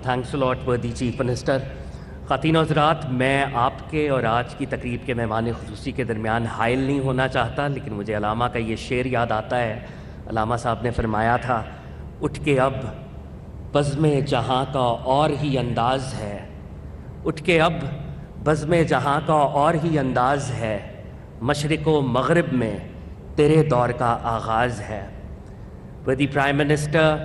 Thanks لاٹ وردی chief minister. خواتین و حضرات، میں آپ کے اور آج کی تقریب کے مہمان خصوصی کے درمیان حائل نہیں ہونا چاہتا، لیکن مجھے علامہ کا یہ شعر یاد آتا ہے. علامہ صاحب نے فرمایا تھا، اٹھ کے اب بزم جہاں کا اور ہی انداز ہے، اٹھ کے اب بزم جہاں کا اور ہی انداز ہے، مشرق و مغرب میں تیرے دور کا آغاز ہے. وردی prime minister,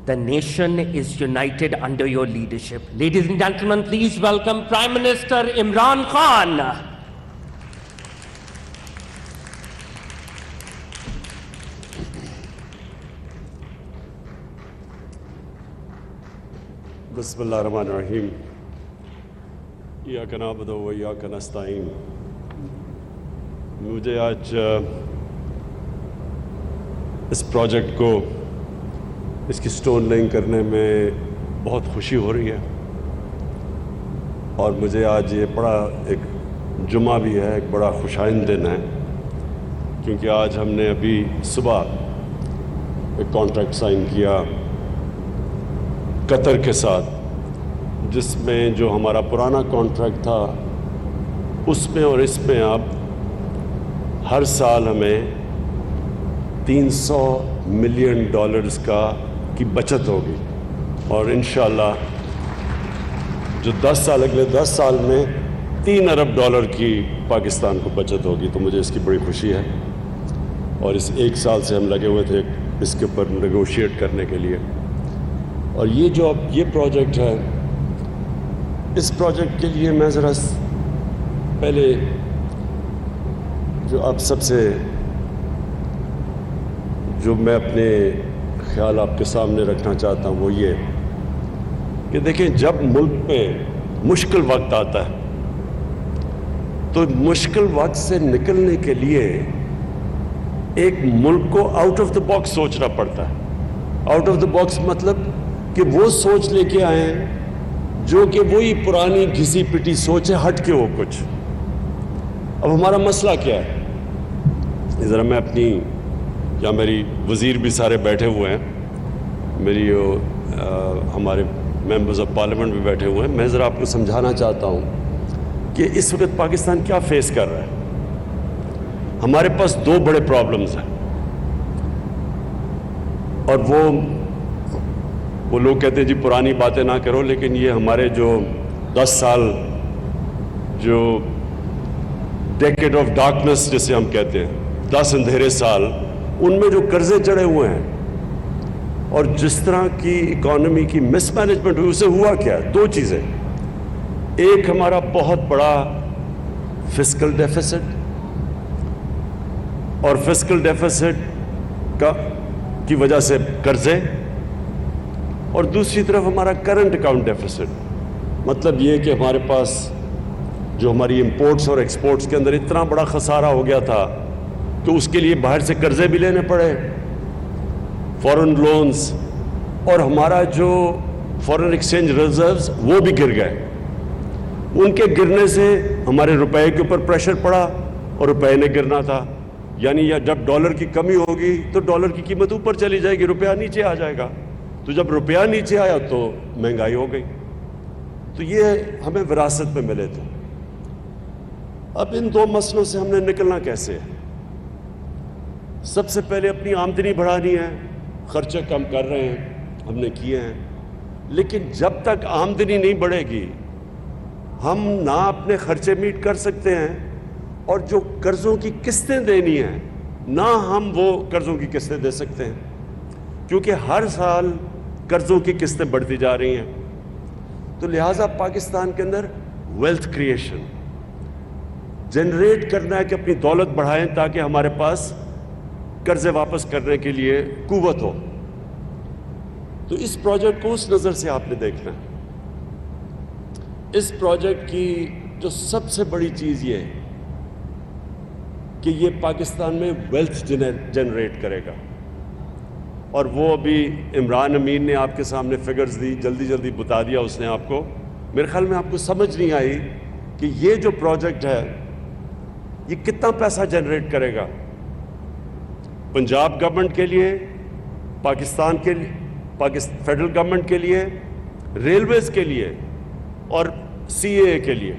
the nation is united under your leadership. Ladies and gentlemen, please welcome Prime Minister Imran Khan. بسم اللہ الرحمن الرحیم. ایاک نعبد و ایاک نستعین. مجھے آج اس پروجیکٹ کو، اس کی سٹون لیئنگ کرنے میں بہت خوشی ہو رہی ہے، اور مجھے آج یہ بڑا ایک جمعہ بھی ہے، ایک بڑا خوشائند دن ہے، کیونکہ آج ہم نے ابھی صبح ایک کانٹریکٹ سائن کیا قطر کے ساتھ، جس میں جو ہمارا پرانا کانٹریکٹ تھا اس میں اور اس میں اب ہر سال ہمیں $300 ملین کی بچت ہوگی، اور انشاءاللہ جو 10 سال اگلے 10 سال میں $3 ارب کی پاکستان کو بچت ہوگی. تو مجھے اس کی بڑی خوشی ہے، اور اس 1 سال سے ہم لگے ہوئے تھے اس کے اوپر نیگوشیٹ کرنے کے لیے. اور یہ جو اب یہ پروجیکٹ ہے، اس پروجیکٹ کے لیے میں ذرا پہلے جو اب سب سے جو میں اپنے خیال آپ کے سامنے رکھنا چاہتا ہوں وہ یہ کہ دیکھیں، جب ملک پہ مشکل وقت آتا ہے تو مشکل وقت سے نکلنے کے لیے ایک ملک کو آؤٹ آف دا باکس سوچنا پڑتا ہے. آؤٹ آف دا باکس مطلب کہ وہ سوچ لے کے آئیں جو کہ وہی پرانی گھسی پٹی سوچ ہے، ہٹ کے وہ کچھ. اب ہمارا مسئلہ کیا ہے؟ ذرا میں اپنی، یا میری وزیر بھی سارے بیٹھے ہوئے ہیں، میری ہمارے ممبرز آف پارلیمنٹ بھی بیٹھے ہوئے ہیں، میں ذرا آپ کو سمجھانا چاہتا ہوں کہ اس وقت پاکستان کیا فیس کر رہا ہے. ہمارے پاس 2 بڑے پرابلمز ہیں، اور وہ لوگ کہتے ہیں جی پرانی باتیں نہ کرو، لیکن یہ ہمارے جو 10 سال جو ڈیکیڈ آف ڈارکنس جسے ہم کہتے ہیں، 10 اندھیرے سال، ان میں جو قرضے چڑھے ہوئے ہیں اور جس طرح کی اکانومی کی مس مینجمنٹ ہوئی، اسے ہوا کیا؟ 2 چیزیں. ایک ہمارا بہت بڑا فسکل ڈیفیسٹ، اور فسکل ڈیفیسٹ کی وجہ سے قرضے، اور دوسری طرف ہمارا کرنٹ اکاؤنٹ ڈیفیسٹ. مطلب یہ کہ ہمارے پاس جو ہماری امپورٹس اور ایکسپورٹس کے اندر اتنا بڑا خسارہ ہو گیا تھا کہ اس کے لیے باہر سے قرضے بھی لینے پڑے، فورن لونز، اور ہمارا جو فورن ایکسچینج ریزروز وہ بھی گر گئے. ان کے گرنے سے ہمارے روپے کے اوپر پریشر پڑا، اور روپے نے گرنا تھا. یعنی جب ڈالر کی کمی ہوگی تو ڈالر کی قیمت اوپر چلی جائے گی، روپیہ نیچے آ جائے گا. تو جب روپیہ نیچے آیا تو مہنگائی ہو گئی. تو یہ ہمیں وراثت میں ملے تھے. اب ان 2 مسئلوں سے ہم نے نکلنا کیسے ہے؟ سب سے پہلے اپنی آمدنی بڑھانی ہے. خرچے کم کر رہے ہیں، ہم نے کیے ہیں، لیکن جب تک آمدنی نہیں بڑھے گی ہم نہ اپنے خرچے میٹ کر سکتے ہیں، اور جو قرضوں کی قسطیں دینی ہیں نہ ہم وہ قرضوں کی قسطیں دے سکتے ہیں، کیونکہ ہر سال قرضوں کی قسطیں بڑھتی جا رہی ہیں. تو لہٰذا پاکستان کے اندر ویلتھ کریشن جنریٹ کرنا ہے کہ اپنی دولت بڑھائیں تاکہ ہمارے پاس قرضے واپس کرنے کے لیے قوت ہو. تو اس پروجیکٹ کو اس نظر سے آپ نے دیکھنا ہے. اس پروجیکٹ کی جو سب سے بڑی چیز یہ ہے کہ یہ پاکستان میں ویلتھ جنریٹ کرے گا، اور وہ ابھی عمران امین نے آپ کے سامنے فگرز دی، جلدی بتا دیا اس نے آپ کو. میرے خیال میں آپ کو سمجھ نہیں آئی کہ یہ جو پروجیکٹ ہے یہ کتنا پیسہ جنریٹ کرے گا پنجاب گورنمنٹ کے لیے، پاکستان کے فیڈرل گورنمنٹ کے لیے، ریلویز کے لیے اور سی اے کے لیے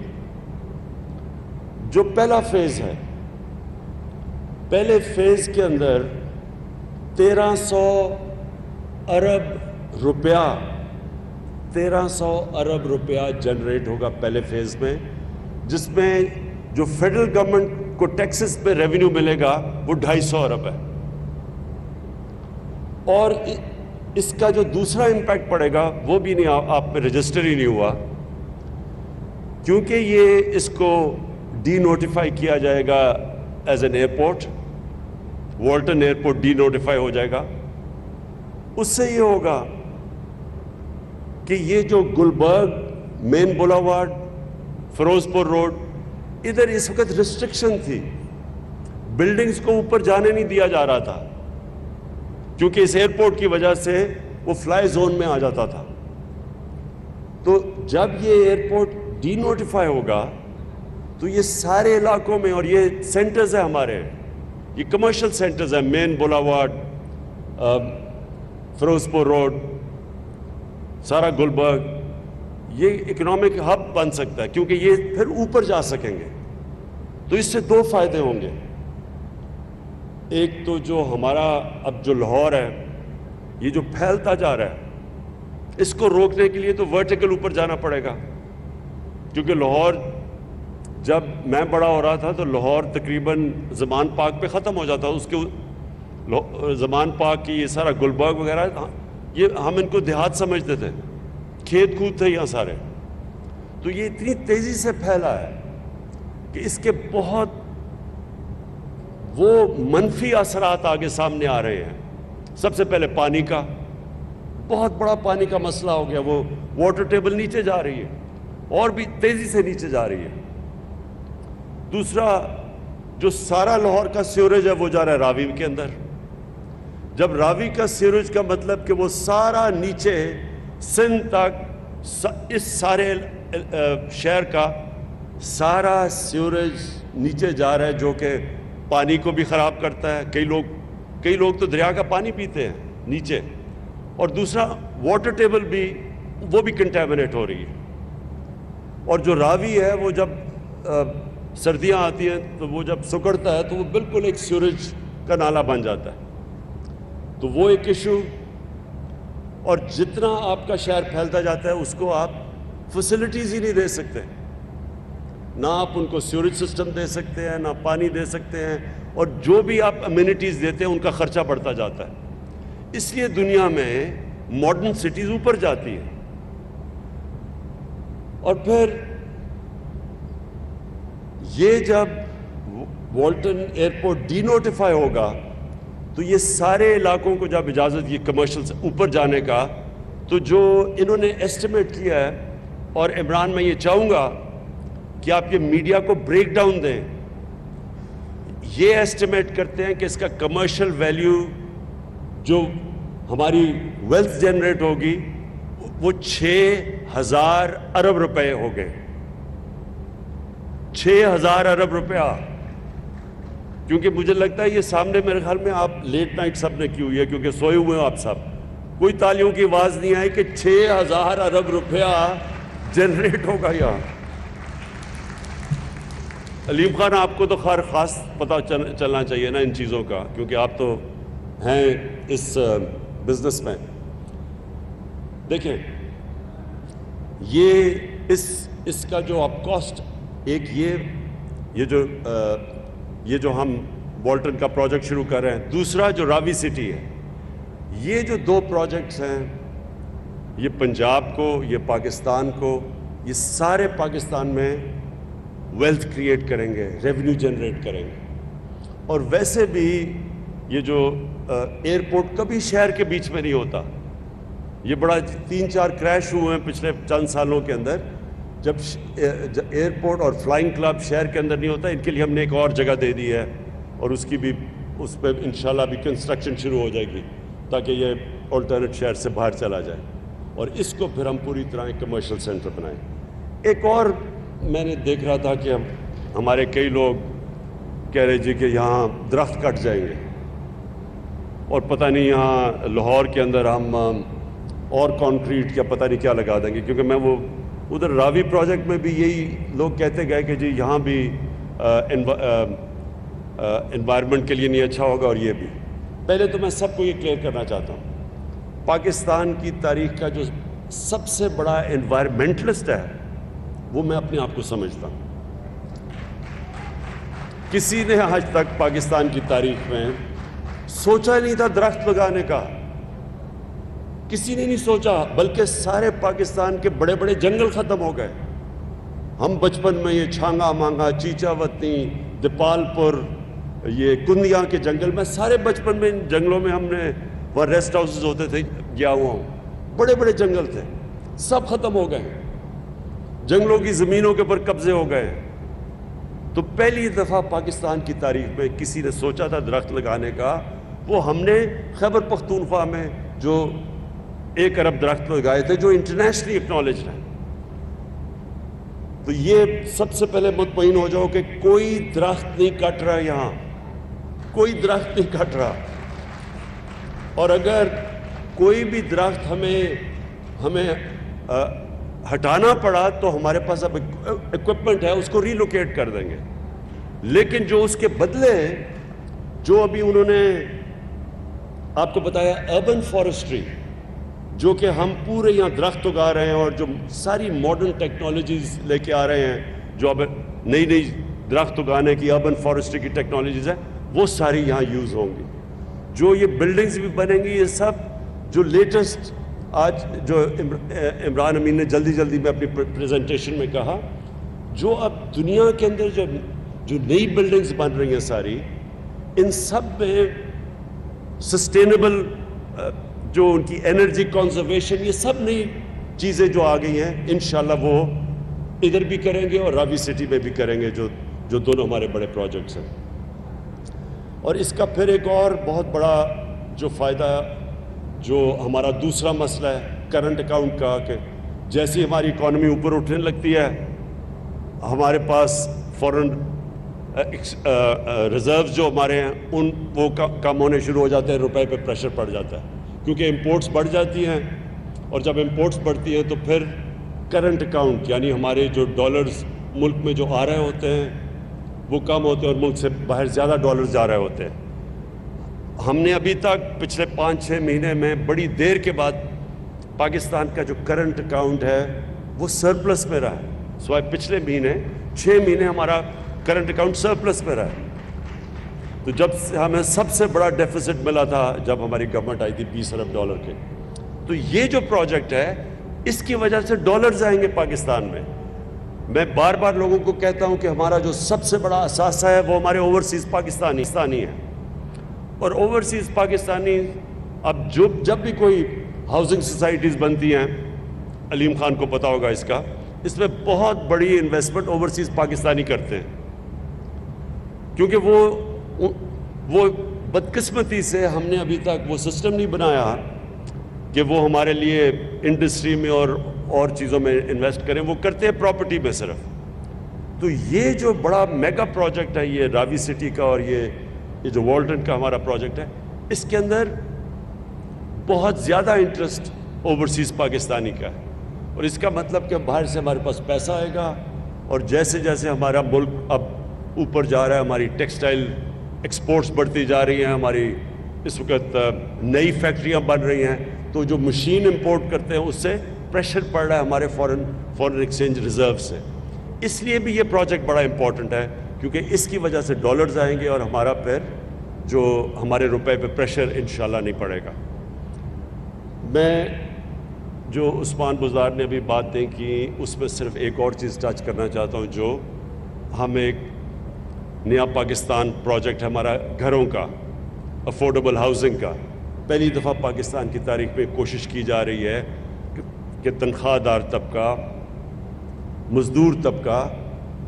جو پہلا فیز ہے، پہلے فیز کے اندر 1300 ارب روپیہ 1300 ارب روپیہ جنریٹ ہوگا پہلے فیز میں، جس میں جو فیڈرل گورنمنٹ کو ٹیکسز پہ ریونیو ملے گا وہ 250 ارب ہے. اور اس کا جو دوسرا امپیکٹ پڑے گا وہ بھی نہیں آپ پہ رجسٹر ہی نہیں ہوا، کیونکہ یہ اس کو ڈی نوٹیفائی کیا جائے گا as an airport. Walton airport denotify ہو جائے گا. اس سے یہ ہوگا کہ یہ جو گلبرگ مین بولاوارڈ فیروز پور روڈ، ادھر اس وقت ریسٹرکشن تھی، بلڈنگز کو اوپر جانے نہیں دیا جا رہا تھا کیونکہ اس ایئرپورٹ کی وجہ سے وہ فلائی زون میں آ جاتا تھا. تو جب یہ ایئرپورٹ ڈی نوٹیفائی ہوگا تو یہ سارے علاقوں میں، اور یہ سینٹرز ہیں ہمارے، یہ کمرشل سینٹرز ہیں، مین بولاوارڈ، فیروز پور روڈ، سارا گلبرگ، یہ اکنامک ہب بن سکتا ہے کیونکہ یہ پھر اوپر جا سکیں گے. تو اس سے دو فائدے ہوں گے. ایک تو جو ہمارا اب جو لاہور ہے یہ جو پھیلتا جا رہا ہے، اس کو روکنے کے لیے تو ورٹیکل اوپر جانا پڑے گا، کیونکہ لاہور جب میں بڑا ہو رہا تھا تو لاہور تقریباً زمان پارک پہ ختم ہو جاتا. اس کے زمان پارک کی یہ سارا گلبرگ وغیرہ، یہ ہم ان کو دیہات سمجھتے تھے، کھیت کود تھے یہاں سارے. تو یہ اتنی تیزی سے پھیلا ہے کہ اس کے بہت وہ منفی اثرات آگے سامنے آ رہے ہیں. سب سے پہلے پانی کا، بہت بڑا پانی کا مسئلہ ہو گیا. وہ واٹر ٹیبل نیچے جا رہی ہے اور بھی تیزی سے نیچے جا رہی ہے. دوسرا، جو سارا لاہور کا سیوریج ہے وہ جا رہا ہے راوی کے اندر. جب راوی کا سیوریج کا مطلب کہ وہ سارا نیچے سندھ تک، اس سارے شہر کا سارا سیوریج نیچے جا رہا ہے، جو کہ پانی کو بھی خراب کرتا ہے. کئی لوگ تو دریا کا پانی پیتے ہیں نیچے. اور دوسرا، واٹر ٹیبل بھی وہ بھی کنٹامنیٹ ہو رہی ہے. اور جو راوی ہے وہ جب سردیاں آتی ہیں تو وہ جب سکڑتا ہے تو وہ بالکل ایک سیوریج کا نالا بن جاتا ہے. تو وہ ایک ایشو. اور جتنا آپ کا شہر پھیلتا جاتا ہے اس کو آپ فیسلٹیز ہی نہیں دے سکتے، نہ آپ ان کو سیوریج سسٹم دے سکتے ہیں، نہ پانی دے سکتے ہیں، اور جو بھی آپ امینٹیز دیتے ہیں ان کا خرچہ بڑھتا جاتا ہے. اس لیے دنیا میں ماڈرن سٹیز اوپر جاتی ہیں. اور پھر یہ جب والٹن ایئرپورٹ ڈی نوٹیفائی ہوگا تو یہ سارے علاقوں کو جب اجازت یہ کمرشل سے اوپر جانے کا، تو جو انہوں نے ایسٹیمیٹ کیا ہے، اور عمران میں یہ چاہوں گا کہ آپ یہ میڈیا کو بریک ڈاؤن دیں، یہ ایسٹیمیٹ کرتے ہیں کہ اس کا کمرشل ویلیو جو ہماری ویلتھ جنریٹ ہوگی وہ 6000 ارب روپے ہو گئے. 6000 ارب روپیہ. کیونکہ مجھے لگتا ہے یہ سامنے میرے خیال میں آپ لیٹ نائٹ سب نے کی ہوئی ہے کیونکہ سوئے ہوئے ہو آپ سب. کوئی تالیوں کی آواز نہیں آئی کہ 6000 ارب روپیہ جنریٹ ہوگا یہاں. علیم خان، آپ کو تو خیر خاص پتہ چلنا چاہیے نا ان چیزوں کا، کیونکہ آپ تو ہیں اس بزنس میں. دیکھیں، یہ اس کا جو آپ کاسٹ، ایک یہ جو ہم والٹن کا پروجیکٹ شروع کر رہے ہیں، دوسرا جو راوی سٹی ہے، یہ جو دو پروجیکٹس ہیں، یہ پنجاب کو، یہ پاکستان کو، یہ سارے پاکستان میں ویلتھ کریٹ کریں گے، ریونیو جنریٹ کریں گے. اور ویسے بھی یہ جو ایئرپورٹ کبھی شہر کے بیچ میں نہیں ہوتا. یہ بڑا 3-4 کریش ہوئے ہیں پچھلے چند سالوں کے اندر جب ایئرپورٹ اور فلائنگ کلب شہر کے اندر نہیں ہوتا. ان کے لیے ہم نے ایک اور جگہ دے دی ہے اور اس پہ انشاءاللہ بھی کنسٹرکشن شروع ہو جائے گی تاکہ یہ آلٹرنیٹ شہر سے باہر چلا جائے اور اس کو پھر ہم پوری طرح ایک کمرشل سینٹر بنائیں. ایک اور میں نے دیکھ رہا تھا کہ ہمارے کئی لوگ کہہ رہے جی کہ یہاں درخت کٹ جائیں گے اور پتہ نہیں یہاں لاہور کے اندر ہم اور کانکریٹ یا پتہ نہیں کیا لگا دیں گے، کیونکہ میں وہ ادھر راوی پروجیکٹ میں بھی یہی لوگ کہتے گئے کہ جی یہاں بھی انوائرمنٹ کے لیے نہیں اچھا ہوگا، اور یہ بھی. پہلے تو میں سب کو یہ کلیئر کرنا چاہتا ہوں، پاکستان کی تاریخ کا جو سب سے بڑا انوائرمنٹلسٹ ہے وہ میں اپنے آپ کو سمجھتا ہوں. کسی نے آج تک پاکستان کی تاریخ میں سوچا نہیں تھا درخت لگانے کا، کسی نے نہیں سوچا، بلکہ سارے پاکستان کے بڑے بڑے جنگل ختم ہو گئے. ہم بچپن میں یہ چھانگا مانگا، چیچا وطنی، دیپال پور، یہ کندیاں کے جنگل میں، سارے بچپن میں ان جنگلوں میں ہم نے، وہاں ریسٹ ہاؤسز ہوتے تھے، گیا ہوا ہوں، بڑے بڑے جنگل تھے، سب ختم ہو گئے، جنگلوں کی زمینوں کے اوپر قبضے ہو گئے. تو پہلی دفعہ پاکستان کی تاریخ میں کسی نے سوچا تھا درخت لگانے کا، وہ ہم نے خیبر پختونخوا میں جو 1 ارب درخت لگائے تھے، جو انٹرنیشنلی اکنالجڈ ہیں. تو یہ سب سے پہلے مطمئن ہو جاؤ کہ کوئی درخت نہیں کٹ رہا، یہاں کوئی درخت نہیں کٹ رہا. اور اگر کوئی بھی درخت ہمیں ہٹانا پڑا تو ہمارے پاس اب اکوپمنٹ ہے، اس کو ریلوکیٹ کر دیں گے. لیکن جو اس کے بدلے، جو ابھی انہوں نے آپ کو بتایا اربن فارسٹری، جو کہ ہم پورے یہاں درخت اگا رہے ہیں، اور جو ساری ماڈرن ٹیکنالوجیز لے کے آ رہے ہیں، جو اب نئی نئی درخت اگانے کی اربن فارسٹری کی ٹیکنالوجیز ہیں، وہ ساری یہاں یوز ہوں گی. جو یہ بلڈنگز بھی بنیں گی، یہ سب جو لیٹسٹ، آج جو عمران امین نے جلدی میں اپنی پریزنٹیشن میں کہا، جو اب دنیا کے اندر جو نئی بلڈنگز بن رہی ہیں ساری، ان سب میں سسٹینیبل، جو ان کی انرجی کنزرویشن، یہ سب نئی چیزیں جو آ گئی ہیں، انشاءاللہ وہ ادھر بھی کریں گے اور راوی سٹی میں بھی کریں گے، جو دونوں ہمارے بڑے پروجیکٹس ہیں. اور اس کا پھر ایک اور بہت بڑا جو فائدہ، جو ہمارا دوسرا مسئلہ ہے کرنٹ اکاؤنٹ کا، کہ جیسی ہماری اکانومی اوپر اٹھنے لگتی ہے، ہمارے پاس فورن ریزروز جو ہمارے ہیں وہ کم ہونے شروع ہو جاتے ہیں، روپے پہ پریشر پڑ جاتا ہے، کیونکہ امپورٹس بڑھ جاتی ہیں. اور جب امپورٹس بڑھتی ہیں تو پھر کرنٹ اکاؤنٹ، یعنی ہمارے جو ڈالرز ملک میں جو آ رہے ہوتے ہیں وہ کم ہوتے ہیں، اور ملک سے باہر زیادہ ڈالرز جا رہے ہوتے ہیں. ہم نے ابھی تک پچھلے 5-6 مہینے میں بڑی دیر کے بعد پاکستان کا جو کرنٹ اکاؤنٹ ہے وہ سرپلس میں رہا ہے. سوائے پچھلے مہینے 6 مہینے ہمارا کرنٹ اکاؤنٹ سرپلس میں رہا ہے. تو جب ہمیں سب سے بڑا ڈیفیسٹ ملا تھا جب ہماری گورنمنٹ آئی تھی $20 ارب کے، تو یہ جو پروجیکٹ ہے اس کی وجہ سے ڈالرز آئیں گے پاکستان میں. میں بار بار لوگوں کو کہتا ہوں کہ ہمارا جو سب سے بڑا اثاثہ ہے وہ ہمارے اوورسیز پاکستانی ہیں. اور اوورسیز پاکستانی اب جب بھی کوئی ہاؤسنگ سوسائٹیز بنتی ہیں، علیم خان کو پتا ہوگا اس میں بہت بڑی انویسٹمنٹ اوورسیز پاکستانی کرتے ہیں، کیونکہ وہ بدقسمتی سے ہم نے ابھی تک وہ سسٹم نہیں بنایا کہ وہ ہمارے لیے انڈسٹری میں اور چیزوں میں انویسٹ کریں. وہ کرتے ہیں پراپرٹی میں صرف. تو یہ جو بڑا میگا پروجیکٹ ہے، یہ راوی سٹی کا، اور یہ جو والٹن کا ہمارا پروجیکٹ ہے، اس کے اندر بہت زیادہ انٹرسٹ اوورسیز پاکستانی کا ہے. اور اس کا مطلب کہ باہر سے ہمارے پاس پیسہ آئے گا، اور جیسے جیسے ہمارا ملک اب اوپر جا رہا ہے، ہماری ٹیکسٹائل ایکسپورٹس بڑھتی جا رہی ہیں، ہماری اس وقت نئی فیکٹریاں بن رہی ہیں، تو جو مشین امپورٹ کرتے ہیں اس سے پریشر پڑ رہا ہے ہمارے فورن ایکسچینج ریزرو سے. اس لیے بھی یہ پروجیکٹ بڑا امپورٹنٹ ہے، کیونکہ اس کی وجہ سے ڈالرز آئیں گے اور ہمارا پھر جو ہمارے روپے پہ پریشر انشاءاللہ نہیں پڑے گا. میں جو عثمان بزدار نے ابھی باتیں کی، اس میں صرف ایک اور چیز ٹچ کرنا چاہتا ہوں. جو ہم ایک نیا پاکستان پروجیکٹ ہے ہمارا گھروں کا، افورڈیبل ہاؤسنگ کا. پہلی دفعہ پاکستان کی تاریخ میں کوشش کی جا رہی ہے کہ تنخواہ دار طبقہ، مزدور طبقہ،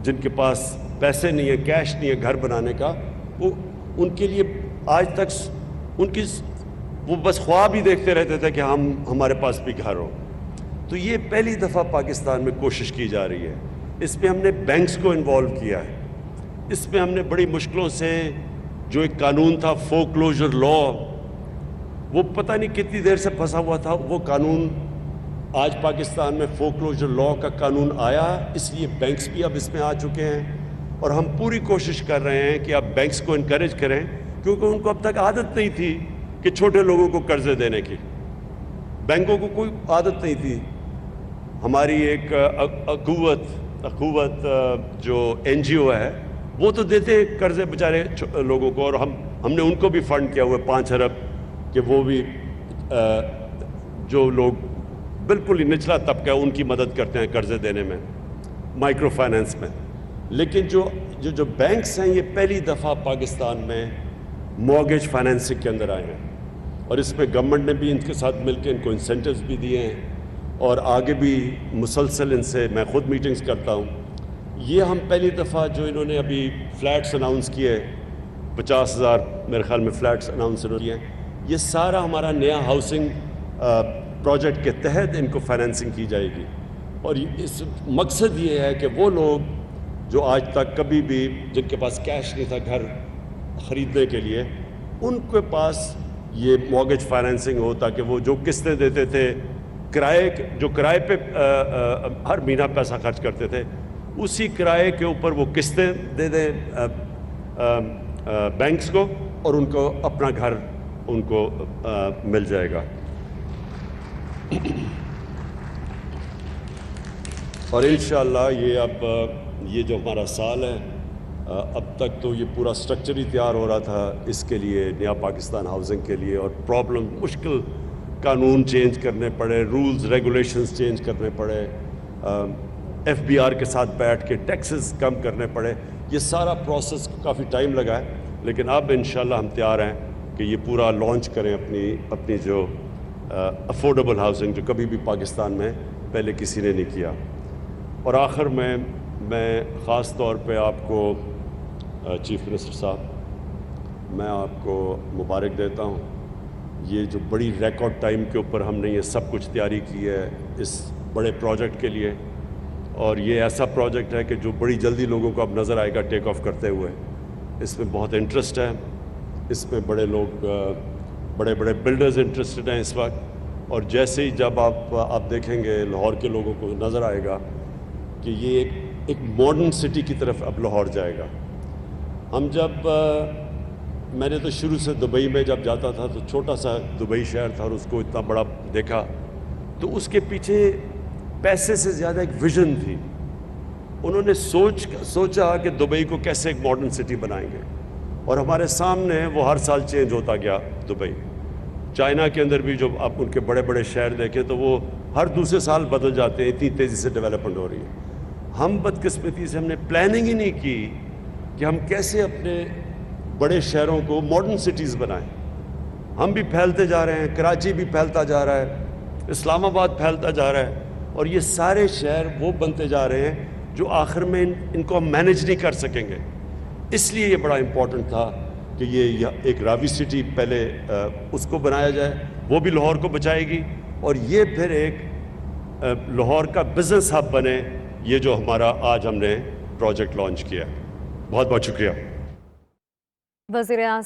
جن کے پاس پیسے نہیں ہے، کیش نہیں ہے گھر بنانے کا، وہ ان کے لیے آج تک وہ بس خواب ہی دیکھتے رہتے تھے کہ ہمارے پاس بھی گھر ہو. تو یہ پہلی دفعہ پاکستان میں کوشش کی جا رہی ہے. اس میں ہم نے بینکس کو انوالو کیا ہے. اس میں ہم نے بڑی مشکلوں سے جو ایک قانون تھا فورکلوجر لا، وہ پتہ نہیں کتنی دیر سے پھنسا ہوا تھا. وہ قانون آج پاکستان میں فورکلوجر لا کا قانون آیا, اس لیے بینکس بھی اب اس میں آ چکے ہیں, اور ہم پوری کوشش کر رہے ہیں کہ آپ بینکس کو انکریج کریں, کیونکہ ان کو اب تک عادت نہیں تھی کہ چھوٹے لوگوں کو قرضے دینے کی. بینکوں کو کوئی عادت نہیں تھی. ہماری ایک اخوت جو این جی او ہے وہ تو دیتے قرضے بیچارے لوگوں کو, اور ہم نے ان کو بھی فنڈ کیا ہوا ہے 5 ارب کہ وہ بھی جو لوگ بالکل ہی نچلا طبقہ ہے ان کی مدد کرتے ہیں قرضے دینے میں, مائکرو فائنینس میں. لیکن جو بینکس ہیں یہ پہلی دفعہ پاکستان میں مورگیج فائنینسنگ کے اندر آئے ہیں, اور اس میں گورنمنٹ نے بھی ان کے ساتھ مل کے ان کو انسینٹیوز بھی دیے ہیں, اور آگے بھی مسلسل ان سے میں خود میٹنگز کرتا ہوں. یہ ہم پہلی دفعہ جو انہوں نے ابھی فلیٹس اناؤنس کیے 50,000 میرے خیال میں فلیٹس اناؤنس کیے ہیں, یہ سارا ہمارا نیا ہاؤسنگ پروجیکٹ کے تحت ان کو فائنینسنگ کی جائے گی. اور اس مقصد یہ ہے کہ وہ لوگ جو آج تک کبھی بھی جن کے پاس کیش نہیں تھا گھر خریدنے کے لیے, ان کے پاس یہ مورگیج فائنینسنگ ہو, تاکہ وہ جو قسطیں دیتے تھے کرائے پہ ہر مہینہ پیسہ خرچ کرتے تھے, اسی کرائے کے اوپر وہ قسطیں دے دیں بینکس کو, اور ان کو اپنا گھر ان کو مل جائے گا. اور انشاءاللہ یہ جو ہمارا سال ہے, اب تک تو یہ پورا سٹرکچر ہی تیار ہو رہا تھا اس کے لیے, نیا پاکستان ہاؤسنگ کے لیے, اور پرابلم مشکل قانون چینج کرنے پڑے, رولز ریگولیشنز چینج کرنے پڑے, ایف بی آر کے ساتھ بیٹھ کے ٹیکسز کم کرنے پڑے. یہ سارا پروسیس کافی ٹائم لگا ہے, لیکن اب انشاءاللہ ہم تیار ہیں کہ یہ پورا لانچ کریں اپنی جو افورڈیبل ہاؤسنگ جو کبھی بھی پاکستان میں پہلے کسی نے نہیں کیا. اور آخر میں خاص طور پہ آپ کو چیف منسٹر صاحب میں آپ کو مبارک دیتا ہوں. یہ جو بڑی ریکارڈ ٹائم کے اوپر ہم نے یہ سب کچھ تیاری کی ہے اس بڑے پروجیکٹ کے لیے, اور یہ ایسا پروجیکٹ ہے کہ جو بڑی جلدی لوگوں کو اب نظر آئے گا ٹیک آف کرتے ہوئے. اس میں بہت انٹرسٹ ہے, اس میں بڑے لوگ بڑے بلڈرز انٹرسٹڈ ہیں اس وقت, اور جیسے ہی جب آپ دیکھیں گے لاہور کے لوگوں کو نظر آئے گا کہ یہ ایک ماڈرن سٹی کی طرف اب لاہور جائے گا. میں نے تو شروع سے دبئی میں جب جاتا تھا تو چھوٹا سا دبئی شہر تھا, اور اس کو اتنا بڑا دیکھا تو اس کے پیچھے پیسے سے زیادہ ایک ویژن تھی. انہوں نے سوچا کہ دبئی کو کیسے ایک ماڈرن سٹی بنائیں گے, اور ہمارے سامنے وہ ہر سال چینج ہوتا گیا. دبئی, چائنا کے اندر بھی جو آپ ان کے بڑے شہر دیکھیں تو وہ ہر دوسرے سال بدل جاتے ہیں, اتنی تیزی سے ڈیولپمنٹ ہو رہی ہے. ہم بدقسمتی سے ہم نے پلاننگ ہی نہیں کی کہ ہم کیسے اپنے بڑے شہروں کو ماڈرن سٹیز بنائیں. ہم بھی پھیلتے جا رہے ہیں, کراچی بھی پھیلتا جا رہا ہے, اسلام آباد پھیلتا جا رہا ہے, اور یہ سارے شہر وہ بنتے جا رہے ہیں جو آخر میں ان کو ہم مینیج نہیں کر سکیں گے. اس لیے یہ بڑا امپورٹنٹ تھا کہ یہ ایک راوی سٹی پہلے اس کو بنایا جائے, وہ بھی لاہور کو بچائے گی, اور یہ پھر ایک لاہور کا بزنس ہب بنے, یہ جو ہمارا آج ہم نے پروجیکٹ لانچ کیا. بہت بہت شکریہ. وزیر اعظم